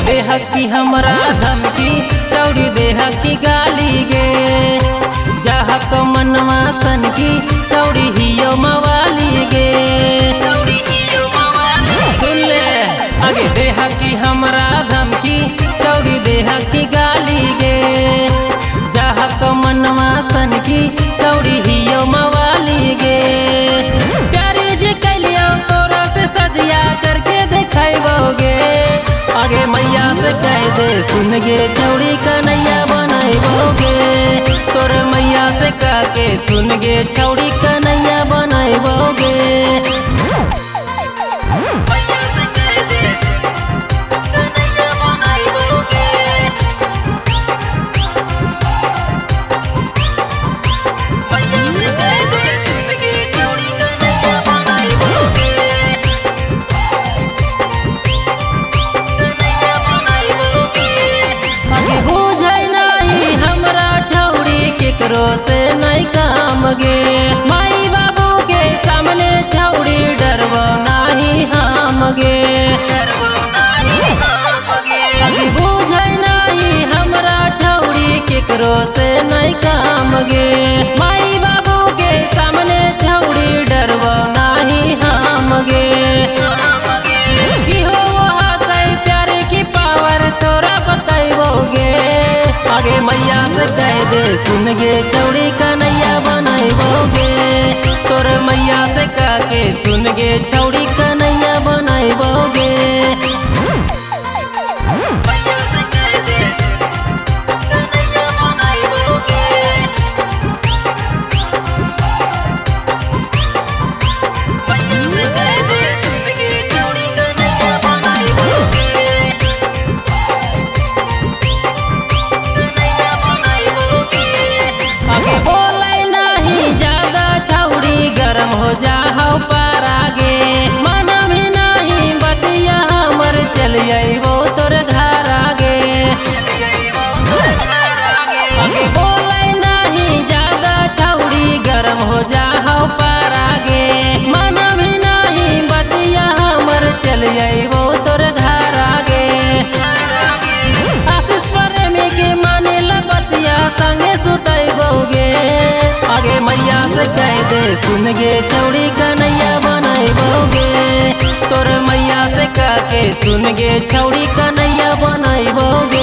देह की हमरा धमकी चौड़ी देह की गाली गे जाहक मनवा सन की चौड़ी हियो मवाली गे सुन ले आगे देह की हमरा धमकी चौड़ी देह की गाली गे जाहक मनवा सन की चौड़ी हियो मवाली गे प्यारे जे कैलियो तोरा से सजिया करके दिखाइबोगे आगे मैया से कह दे सुन गे चौड़ी कन्हैया बनाइबोगे तोर मैया से कह के सुन गे चौड़ी कन्हैया बनाइबोगे केकरो से नहीं काम गे माई बाबू के सामने छौड़ी डरबो नहीं हम गे अभी बुझे नहीं हमरा छौड़ी केकरो से नहीं काम गे माई बाबू के सामने छौड़ी डरबो नहीं हम गे प्यार की पावर तोरा बतैबोगे आगे मैया से कह दे सुन गे चौड़ी कन्हैया बनाइबोगे तोर मैया से कह के सुन गे चौड़ी कन्हैया बनाइबोगे हो जाओ पर आगे मन भी नहीं बतिया हमर चल जाइबो तोर घर आगे आगे बोले नहीं ज्यादा छौड़ी गरम हो जाओ पर आगे मन भी नहीं बतिया हमर चल जाइबो तोर घर आगे आशीष प्रेमी के माने ल बतिया संगे सुतैबोगे आगे मैया से कह दे सुन गे चौड़ी कन्हैया बनाइबोगे तोर मैया से कह के सुन गे चौड़ी कन्हैया बनाइबोगे।